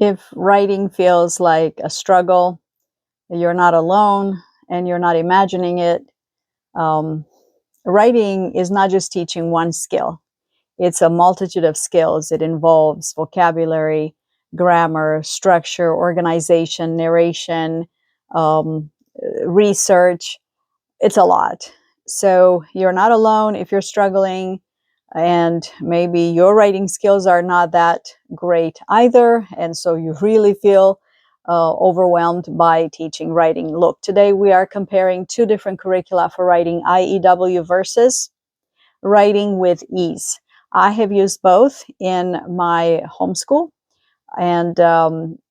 If writing feels like a struggle, you're not alone and you're not imagining it. Um, Writing is not just teaching one skill, it's a multitude of skills. It involves vocabulary, grammar, structure, organization, narration, um, research. It's a lot. So you're not alone if you're struggling, and maybe your writing skills are not that great either, and so you really feel overwhelmed by teaching writing. Look, today we are comparing two different curricula for writing: IEW versus Writing with Ease. I have used both in my homeschool, and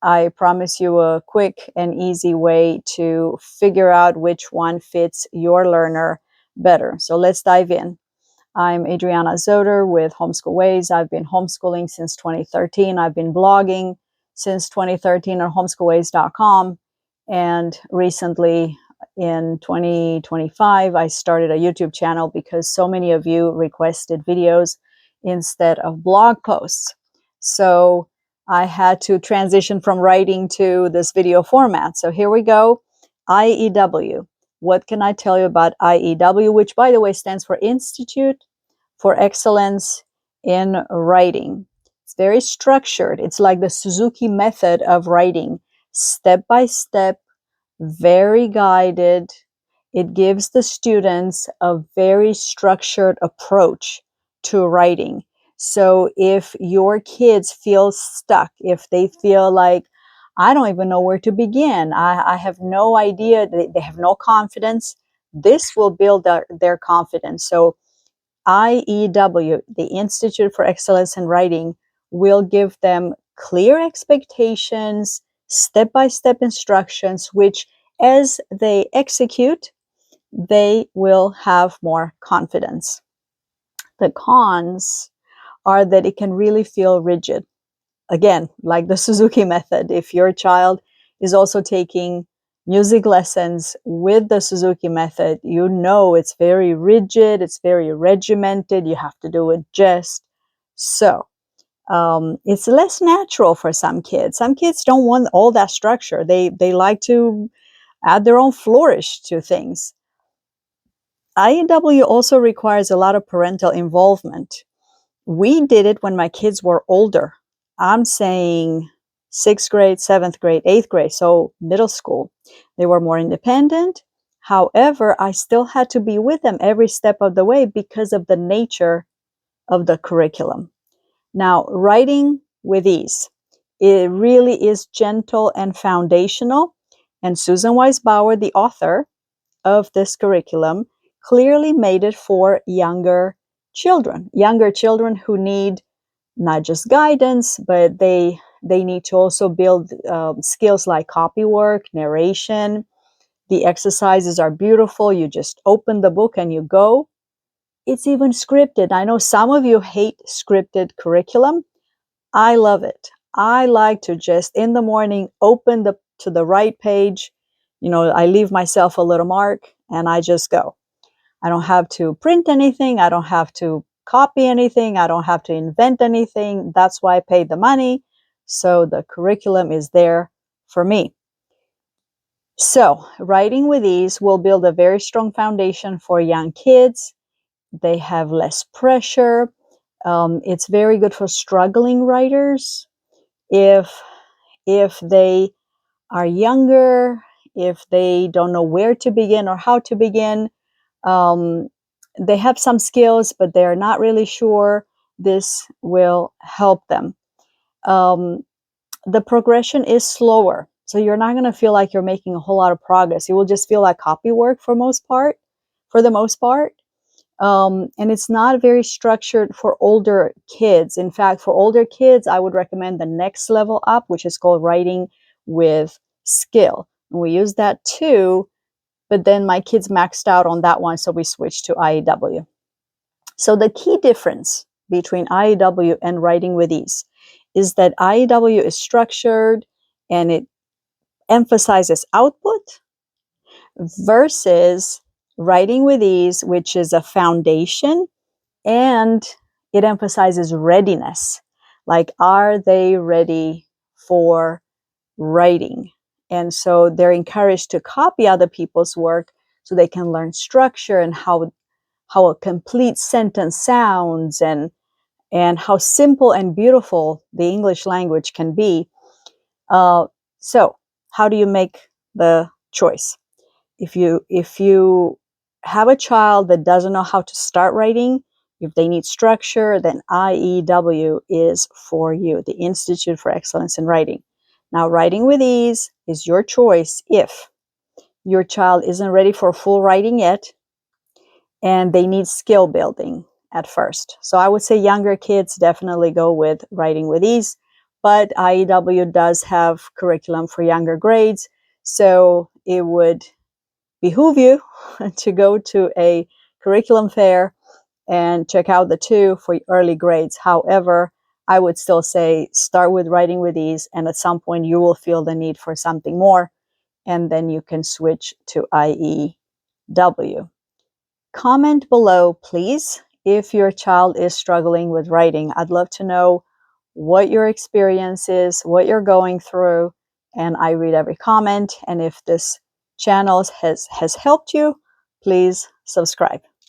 I promise you a quick and easy way to figure out which one fits your learner better. So let's dive in. I'm Adriana Zoder with Homeschool Ways. I've been homeschooling since 2013. I've been blogging since 2013 on homeschoolways.com. And recently in 2025, I started a YouTube channel because so many of you requested videos instead of blog posts. So I had to transition from writing to this video format. So here we go. IEW. What can I tell you about IEW, which, by the way, stands for Institute for Excellence in Writing? It's very structured. It's like the Suzuki method of writing, step by step, very guided. It gives the students a very structured approach to writing. So if your kids feel stuck, if they feel like, I don't even know where to begin, I have no idea, they have no confidence, this will build their confidence. So IEW, the Institute for Excellence in Writing, will give them clear expectations, step-by-step instructions, which as they execute, they will have more confidence. The cons are that it can really feel rigid. Again, like the Suzuki method, if your child is also taking music lessons with the Suzuki method, you know it's very rigid, it's very regimented, you have to do it just so. It's less natural for some kids. Some kids don't want all that structure. They like to add their own flourish to things. IEW also requires a lot of parental involvement. We did it when my kids were older. I'm saying sixth grade, seventh grade, eighth grade, so middle school. They were more independent. However, I still had to be with them every step of the way because of the nature of the curriculum. Now, Writing with Ease, it really is gentle and foundational. And Susan Weiss-Bauer, the author of this curriculum, clearly made it for younger children who need not just guidance, but they need to also build skills like copy work, narration. The exercises are beautiful. You just open the book and you go. It's even scripted. I know some of you hate scripted curriculum. I love it. I like to just in the morning open to the right page. I leave myself a little mark and I just go. I don't have to print anything. I don't have to copy anything. I don't have to invent anything. That's why I paid the money. So the curriculum is there for me. So Writing with Ease will build a very strong foundation for young kids. They have less pressure. It's very good for struggling writers. If they are younger, if they don't know where to begin or how to begin, they have some skills, but they're not really sure, this will help them. The progression is slower, so you're not going to feel like you're making a whole lot of progress. You will just feel like copy work for the most part. And it's not very structured for older kids. In fact, for older kids, I would recommend the next level up, which is called Writing with Skill. And we use that too, but then my kids maxed out on that one, so we switched to IEW. So the key difference between IEW and Writing with Ease is that IEW is structured and it emphasizes output versus Writing with Ease, which is a foundation and it emphasizes readiness. Like, are they ready for writing. And so they're encouraged to copy other people's work so they can learn structure and how a complete sentence sounds, and how simple and beautiful the English language can be. So how do you make the choice? If you have a child that doesn't know how to start writing, if they need structure, then IEW is for you, the Institute for Excellence in Writing. Now, Writing with Ease is your choice if your child isn't ready for full writing yet and they need skill building at first. So I would say younger kids definitely go with Writing with Ease, but IEW does have curriculum for younger grades, so it would behoove you to go to a curriculum fair and check out the two for early grades. However, I would still say start with Writing with Ease, and at some point you will feel the need for something more, and then you can switch to IEW. Comment below, please, if your child is struggling with writing. I'd love to know what your experience is, what you're going through, and I read every comment. And if this channel has helped you, please subscribe.